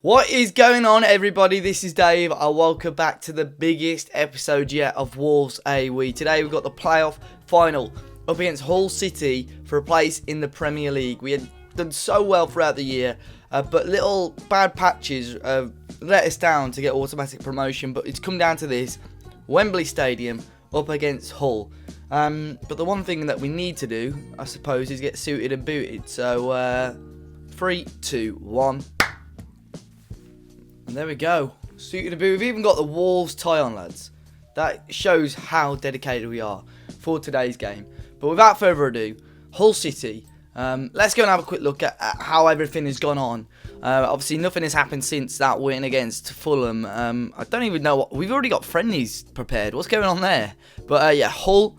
What is going on, everybody? This is Dave. Welcome back to the biggest episode yet of Wolves AWE. Today we've got the playoff final up against Hull City for a place in the Premier League. We had done so well throughout the year, but little bad patches let us down to get automatic promotion. But it's come down to this: Wembley Stadium up against Hull. But the one thing that we need to do, I suppose, is get suited and booted. So 3, 2, 1. And there we go. Suited and booted. We've even got the Wolves tie on, lads. That shows how dedicated we are for today's game. But without further ado, Hull City. Let's go and have a quick look at how everything has gone on. Obviously, nothing has happened since that win against Fulham. I don't even know what... We've already got friendlies prepared. What's going on there? But yeah, Hull,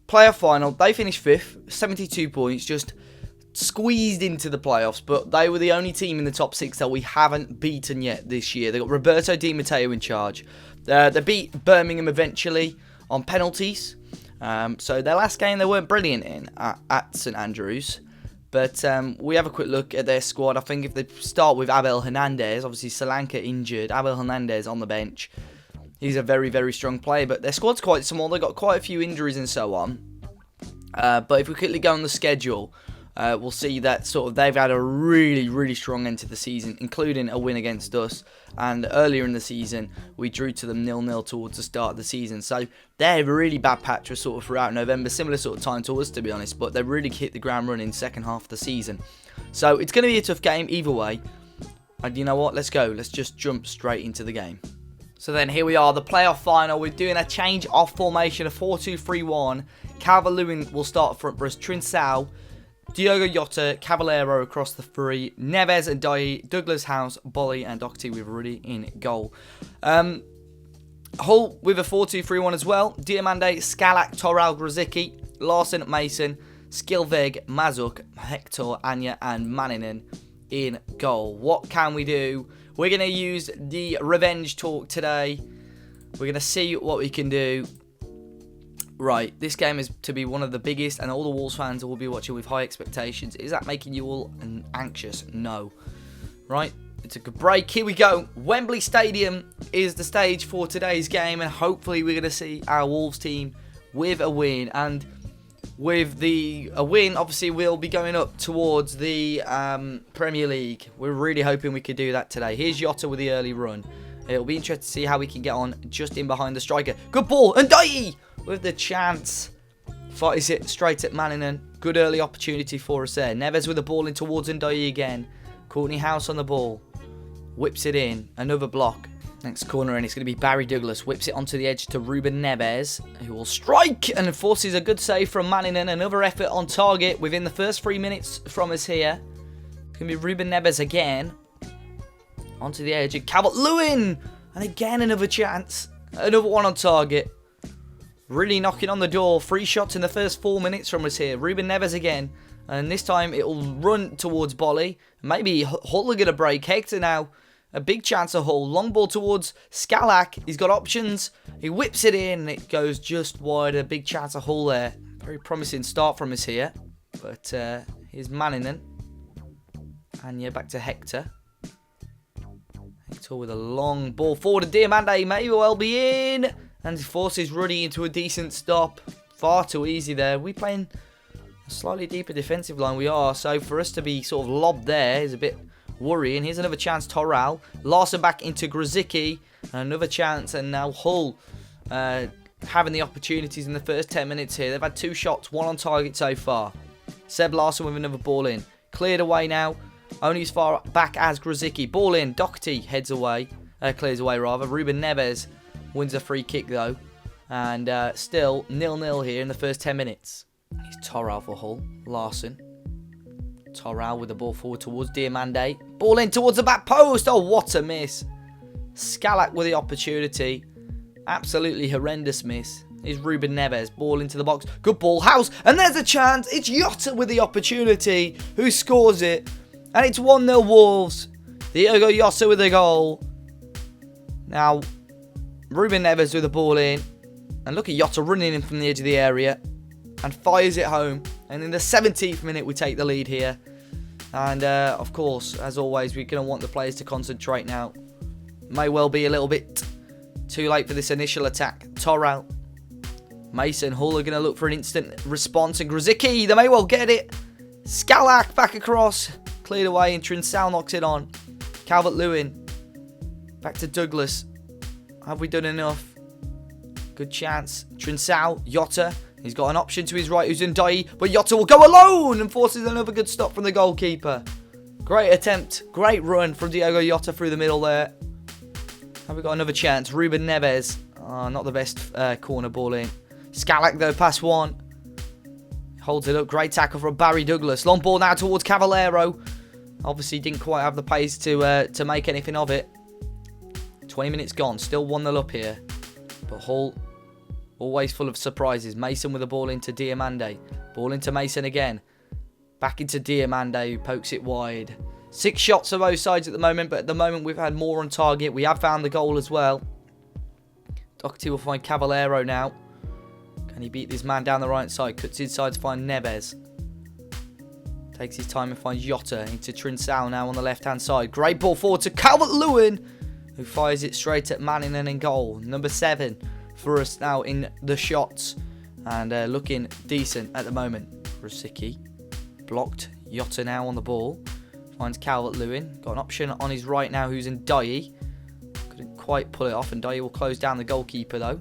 playoff final. They finished 5th, 72 points, just squeezed into the playoffs, but they were the only team in the top 6 that we haven't beaten yet this year. They got Roberto Di Matteo in charge. They beat Birmingham eventually on penalties. So their last game they weren't brilliant in at St Andrews. But we have a quick look at their squad. I think if they start with Abel Hernandez, obviously Solanke injured, Abel Hernandez on the bench. He's a very, very strong player, but their squad's quite small. They've got quite a few injuries and so on. But if we quickly go on the schedule, we'll see that sort of they've had a really, really strong end to the season, including a win against us. And earlier in the season, we drew to them 0-0 towards the start of the season. So they have a really bad patch for sort of throughout November, similar sort of time to us, to be honest. But they really hit the ground running second half of the season. So it's going to be a tough game either way. And you know what? Let's go. Let's just jump straight into the game. So then here we are, the playoff final. We're doing a change of formation, a 4-2-3-1. Calvert-Lewin will start up front for us. Trincao, Diogo Jota, Caballero across the 3, Neves and Dye, Douglas House, Bolly and Doherty with Ruddy in goal. Hull with a 4-2-3-1 as well. Diamande, Scalak, Toral, Grozicki, Larson, Mason, Skilveg, Mazuk, Hector, Anya and Maninen in goal. What can we do? We're going to use the revenge talk today. We're going to see what we can do. Right, this game is to be one of the biggest, and all the Wolves fans will be watching with high expectations. Is that making you all anxious? No. Right, it's a good break. Here we go. Wembley Stadium is the stage for today's game, and hopefully we're going to see our Wolves team with a win. And with a win, obviously we'll be going up towards the Premier League. We're really hoping we could do that today. Here's Jota with the early run. It'll be interesting to see how we can get on just in behind the striker. Good ball, and Dye with the chance. Fires it straight at Manningen. Good early opportunity for us there. Neves with the ball in towards Ndoye again. Courtney House on the ball. Whips it in. Another block. Next corner, and it's going to be Barry Douglas. Whips it onto the edge to Ruben Neves, who will strike and forces a good save from Manningen. Another effort on target within the first 3 minutes from us here. It's going to be Ruben Neves again. Onto the edge. And Calvert-Lewin. And again, another chance. Another one on target. Really knocking on the door. 3 shots in the first 4 minutes from us here. Ruben Neves again. And this time it will run towards Bolly. Maybe Hull are going to break. Hector now. A big chance of Hull. Long ball towards Scalak. He's got options. He whips it in. It goes just wide. A big chance of Hull there. Very promising start from us here. But here's Manningen. And yeah, back to Hector. Hector with a long ball forward. Diamande may well be in. And he forces Ruddy into a decent stop. Far too easy there. We're playing a slightly deeper defensive line. We are. So for us to be sort of lobbed there is a bit worrying. Here's another chance. Toral. Larson back into Grozicki. Another chance. And now Hull having the opportunities in the first 10 minutes here. They've had 2 shots. 1 on target so far. Seb Larson with another ball in. Cleared away now. Only as far back as Grozicki. Ball in. Doherty heads away. Clears away rather. Ruben Neves wins a free kick though. And still 0-0 here in the first 10 minutes. Here's Toral for Hull. Larson. Toral with the ball forward towards Diamande. Ball in towards the back post. Oh, what a miss. Scalak with the opportunity. Absolutely horrendous miss. Here's Ruben Neves. Ball into the box. Good ball. House. And there's a chance. It's Jota with the opportunity. Who scores it? And it's 1-0 Wolves. Diogo Jota with the goal. Now, Ruben Neves with the ball in. And look at Jota running in from the edge of the area. And fires it home. And in the 17th minute, we take the lead here. And, of course, as always, we're going to want the players to concentrate now. May well be a little bit too late for this initial attack. Torral, Mason, Hull are going to look for an instant response. And Grzycki, they may well get it. Scalak back across. Cleared away and Trinsal knocks it on. Calvert-Lewin. Back to Douglas. Have we done enough? Good chance. Trinsal, Jota. He's got an option to his right who's Ndiaye. But Jota will go alone and forces another good stop from the goalkeeper. Great attempt. Great run from Diogo Jota through the middle there. Have we got another chance? Ruben Neves. Oh, not the best corner ball in. Scalak though, pass one. Holds it up. Great tackle from Barry Douglas. Long ball now towards Cavallero. Obviously didn't quite have the pace to make anything of it. 20 minutes gone. Still 1-0 up here. But Hull always full of surprises. Mason with the ball into Diamande. Ball into Mason again. Back into Diamande who pokes it wide. 6 shots on both sides at the moment. But at the moment we've had more on target. We have found the goal as well. Doherty will find Cavallero now. Can he beat this man down the right side? Cuts inside to find Neves. Takes his time and finds Jota into Trinsal now on the left-hand side. Great ball forward to Calvert-Lewin, who fires it straight at Manningen in goal. Number 7 for us now in the shots. And looking decent at the moment. Grzycki blocked. Jota now on the ball. Finds Calvert-Lewin. Got an option on his right now who's Ndiaye. Couldn't quite pull it off. And Ndiaye will close down the goalkeeper though.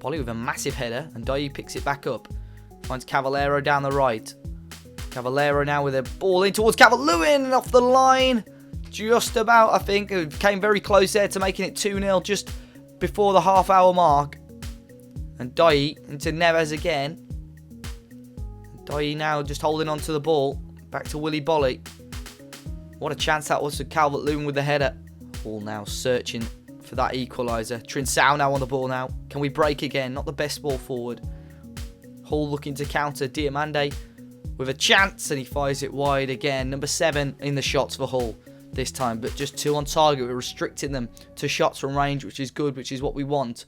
Bolly with a massive header, and Ndiaye picks it back up. Finds Cavallero down the right. Cavallero now with a ball in towards Calvert-Lewin, off the line. Just about, I think. It came very close there to making it 2-0 just before the half-hour mark. And Ndiaye into Neves again. Ndiaye now just holding on to the ball. Back to Willy Bolly. What a chance that was for Calvert-Lewin with the header. All now searching for that equaliser. Trinsal now on the ball now. Can we break again? Not the best ball forward. Hull looking to counter. Diamande with a chance and he fires it wide again. Number 7 in the shots for Hull this time, but just 2 on target. We're restricting them to shots from range, which is good, which is what we want.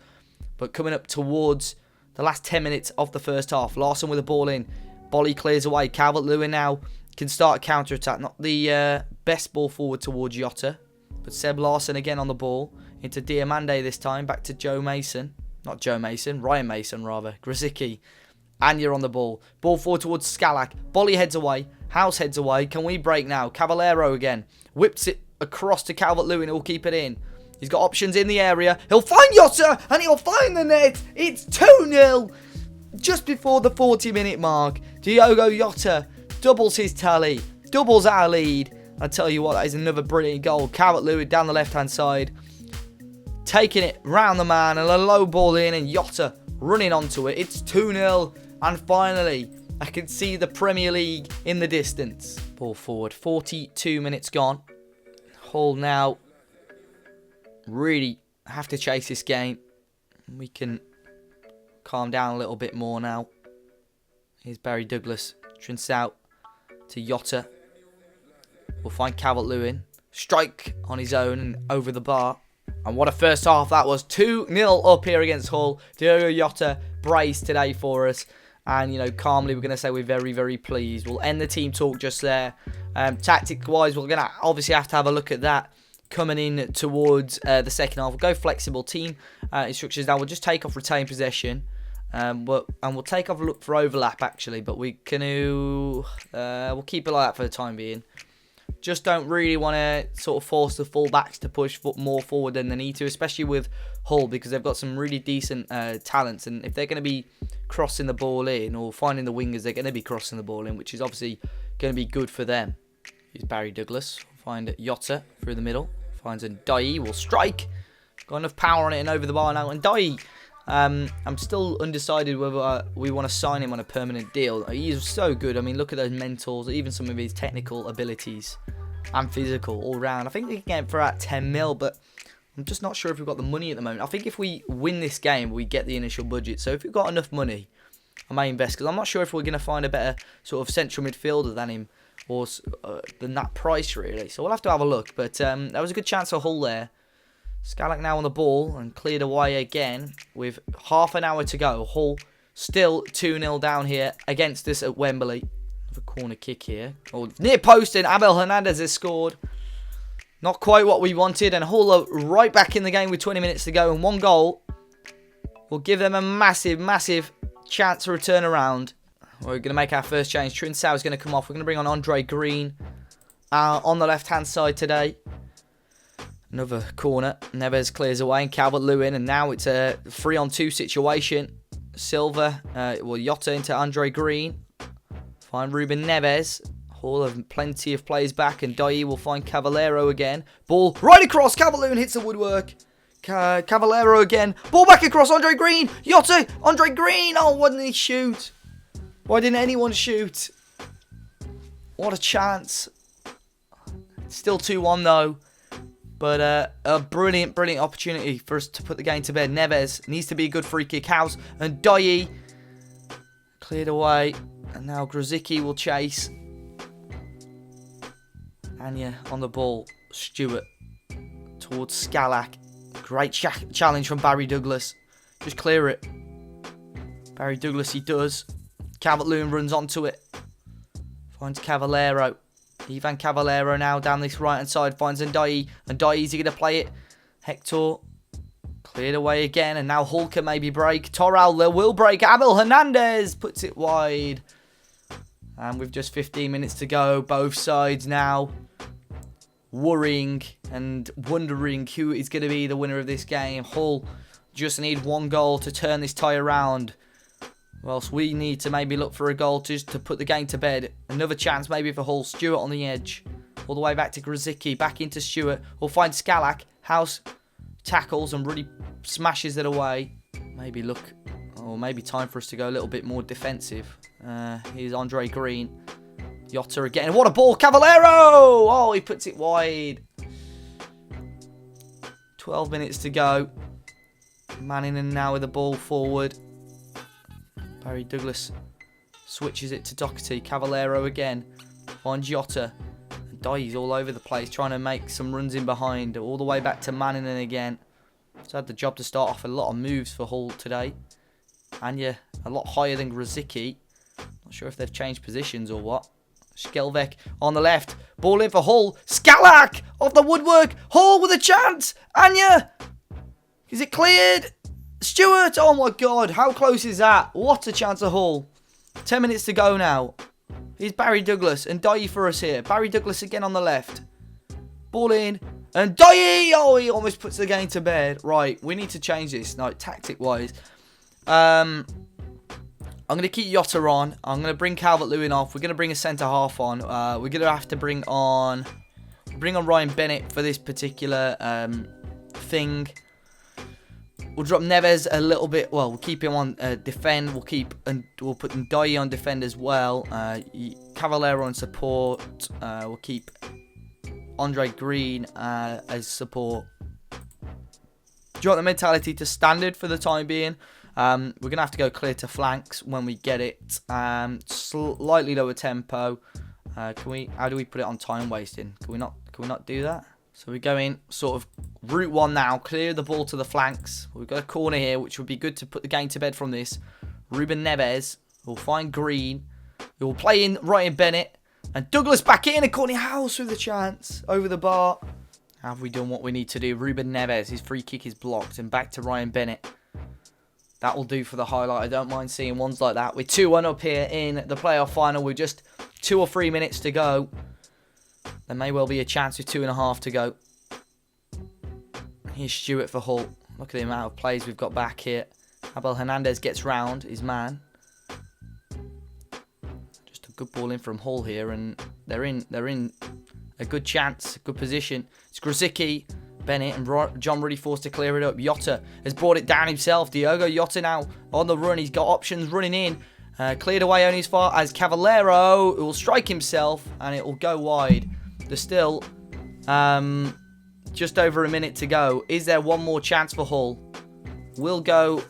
But coming up towards the last 10 minutes of the first half. Larson with the ball in. Bolly clears away. Calvert-Lewin now can start a counter-attack. Not the best ball forward towards Jota, but Seb Larson again on the ball. Into Diamande this time. Back to Joe Mason. Not Joe Mason. Ryan Mason, rather. Grzycki. Anya on the ball. Ball forward towards Scalak. Bolly heads away. House heads away. Can we break now? Cavallero again. Whips it across to Calvert-Lewin. He'll keep it in. He's got options in the area. He'll find Jota. And he'll find the net. It's 2-0. Just before the 40-minute mark. Diogo Jota doubles his tally. Doubles our lead. I tell you what, that is another brilliant goal. Calvert-Lewin down the left-hand side. Taking it round the man and a low ball in and Jota running onto it. It's 2-0 and finally I can see the Premier League in the distance. Ball forward, 42 minutes gone. Hull now really have to chase this game. We can calm down a little bit more now. Here's Barry Douglas. Trinsal to Jota. We'll find Calvert-Lewin. Strike on his own and over the bar. And what a first half that was. 2-0 up here against Hull. Diogo Jota brace today for us. And, you know, calmly we're going to say we're very, very pleased. We'll end the team talk just there. Tactic-wise, we're going to obviously have to have a look at that coming in towards the second half. We'll go flexible team instructions now. We'll just take off retain possession. And we'll take off a look for overlap, actually. But we can we'll keep it like that for the time being. Just don't really want to sort of force the fullbacks to push more forward than they need to, especially with Hull, because they've got some really decent talents. And if they're going to be crossing the ball in or finding the wingers, they're going to be crossing the ball in, which is obviously going to be good for them. Here's Barry Douglas. Find Jota through the middle. Finds Ndiaye. Will strike. Got enough power on it and over the bar now. Ndiaye. I'm still undecided whether we want to sign him on a permanent deal. He is so good. I mean, look at those mentals, even some of his technical abilities and physical all round. I think we can get him for about 10 mil, but I'm just not sure if we've got the money at the moment. I think if we win this game, we get the initial budget. So if we've got enough money, I may invest, because I'm not sure if we're going to find a better sort of central midfielder than him or than that price, really. So we'll have to have a look. But that was a good chance for Hull there. Scalak now on the ball and cleared away again with half an hour to go. Hull still 2-0 down here against us at Wembley. a corner kick here. Oh, near post, and Abel Hernandez has scored. Not quite what we wanted, and Hull are right back in the game with 20 minutes to go, and 1 goal will give them a massive, massive chance to return around. We're going to make our first change. Trinsau is going to come off. We're going to bring on Andre Green on the left-hand side today. Another corner. Neves clears away, and Calvert-Lewin, and now it's a 3-on-2 situation. Silva, Jota into Andre Green. Find Ruben Neves. Hall have plenty of players back, and Dye will find Cavallero again. Ball right across. Calvert-Lewin hits the woodwork. Cavallero again. Ball back across. Andre Green. Jota. Andre Green. Oh, why didn't he shoot? Why didn't anyone shoot? What a chance. Still 2-1 though. But a brilliant, brilliant opportunity for us to put the game to bed. Neves needs to be a good free kick. House and Dye cleared away. And now Grozicki will chase. Anya on the ball. Stewart towards Scalak. Great challenge from Barry Douglas. Just clear it. Barry Douglas, he does. Calvert-Lewin runs onto it. Finds Cavallero. Ivan Cavallero now down this right-hand side. Finds Ndai. Ndai, is he going to play it? Hector. Cleared away again. And now Hull can maybe break. Torral will break. Abel Hernandez puts it wide. And with just 15 minutes to go, both sides now worrying and wondering who is going to be the winner of this game. Hull just need 1 goal to turn this tie around. Whilst we need to maybe look for a goal to put the game to bed. Another chance maybe for Hull. Stewart on the edge. All the way back to Grozicki. Back into Stewart. We'll find Scalak. House tackles and really smashes it away. Maybe look... Or maybe time for us to go a little bit more defensive. Here's Andre Green. Jota again. What a ball. Cavallero! Oh, he puts it wide. 12 minutes to go. Manning now with the ball forward. Barry Douglas switches it to Doherty. Cavallero again. Finds Jota. Dye's all over the place trying to make some runs in behind. All the way back to Manning again. He's had the job to start off a lot of moves for Hull today. Anya a lot higher than Grozicki. Not sure if they've changed positions or what. Skelvek on the left. Ball in for Hull. Scalak off the woodwork. Hull with a chance. Anya. Is it cleared? Stewart. Oh my God. How close is that? What a chance of Hull. 10 minutes to go now. Here's Barry Douglas and Dye for us here. Barry Douglas again on the left. Ball in. And Dye. Oh, he almost puts the game to bed. Right. We need to change this. No, tactic-wise. I'm going to keep Jota on. I'm going to bring Calvert-Lewin off. We're going to bring a centre-half on. We're going to have to bring on Ryan Bennett for this particular thing. We'll drop Neves a little bit. Well, we'll keep him on defend. We'll put Ndai on defend as well. Cavallero on support. We'll keep Andre Green as support. Do you want the mentality to standard for the time being? We're going to have to go clear to flanks when we get it. Slightly lower tempo. How do we put it on time wasting? Can we not do that? So we go in sort of route 1 now. Clear the ball to the flanks. We've got a corner here, which would be good to put the game to bed from this. Ruben Neves will find Green. He will play in Ryan Bennett. And Douglas back in. And Courtney House with a chance over the bar. Have we done what we need to do? Ruben Neves, his free kick is blocked. And back to Ryan Bennett. That will do for the highlight. I don't mind seeing ones like that. We're 2-1 up here in the playoff final with just 2 or 3 minutes to go. There may well be a chance with 2.5 to go. Here's Stewart for Hull. Look at the amount of plays we've got back here. Abel Hernandez gets round his man. Just a good ball in from Hull here, and they're in a good chance, a good position. It's Grozicki, Bennett, and John really forced to clear it up. Jota has brought it down himself. Diogo Jota now on the run. He's got options running in. Cleared away only as far as Cavallero. It will strike himself, and it will go wide. There's still just over a minute to go. Is there one more chance for Hull? We'll go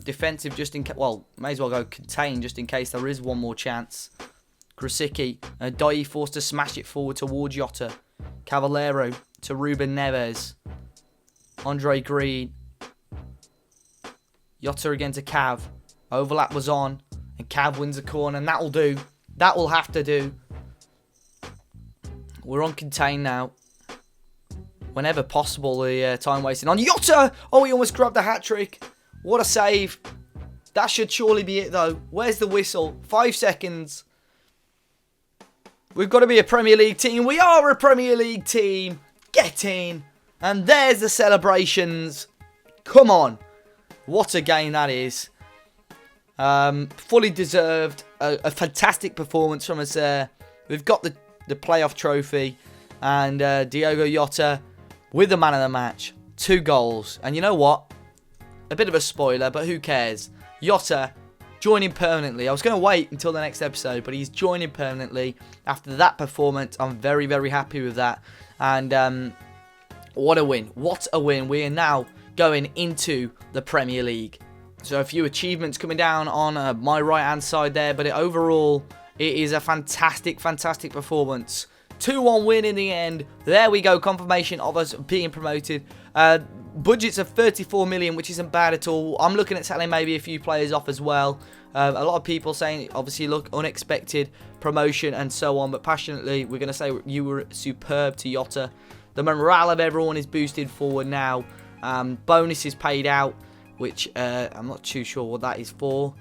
defensive just in case. Well, may as well go contain just in case there is one more chance. Grozicki. Dye forced to smash it forward towards Jota. Cavallero to Ruben Neves. Andre Green. Jota again to Cav. Overlap was on. And Cav wins a corner. And that'll do. That will have to do. We're on contain now. Whenever possible, the time wasting on Jota. Oh, he almost grabbed the hat-trick. What a save. That should surely be it, though. Where's the whistle? 5 seconds. We've got to be a Premier League team. We are a Premier League team. Get in. And there's the celebrations. Come on. What a game that is. Fully deserved. A fantastic performance from us there. We've got the playoff trophy. And Diogo Jota with the man of the match. 2 goals. And you know what? A bit of a spoiler, but who cares? Jota joining permanently. I was going to wait until the next episode, but he's joining permanently after that performance. I'm very, very happy with that. And what a win. What a win. We are now going into the Premier League. So a few achievements coming down on my right-hand side there, but overall, it is a fantastic, fantastic performance. 2-1 win in the end. There we go. Confirmation of us being promoted. Budgets of 34 million, which isn't bad at all. I'm looking at selling maybe a few players off as well. A lot of people saying, obviously, look, unexpected promotion and so on. But passionately, we're going to say you were superb to Jota. The morale of everyone is boosted forward now. Bonuses paid out, which I'm not too sure what that is for.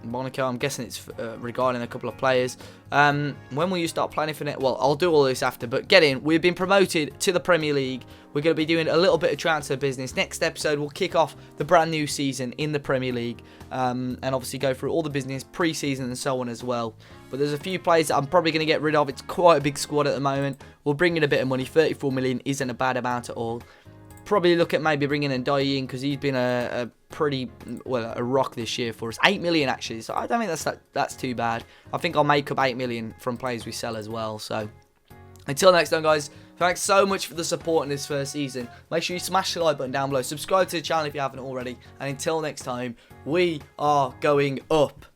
Monaco, I'm guessing it's regarding a couple of players. When will you start planning for it? Well, I'll do all this after, but get in. We've been promoted to the Premier League. We're going to be doing a little bit of transfer business. Next episode, we'll kick off the brand new season in the Premier League, and obviously go through all the business, pre-season and so on as well. But there's a few players that I'm probably going to get rid of. It's quite a big squad at the moment. We'll bring in a bit of money. 34 million isn't a bad amount at all. Probably look at maybe bringing in Dye in, because he's been a pretty, well, a rock this year for us. 8 million actually, so I don't think that's too bad. I think I'll make up 8 million from players we sell as well. So until next time, guys, thanks so much for the support in this first season. Make sure you smash the like button down below. Subscribe to the channel if you haven't already. And until next time, we are going up.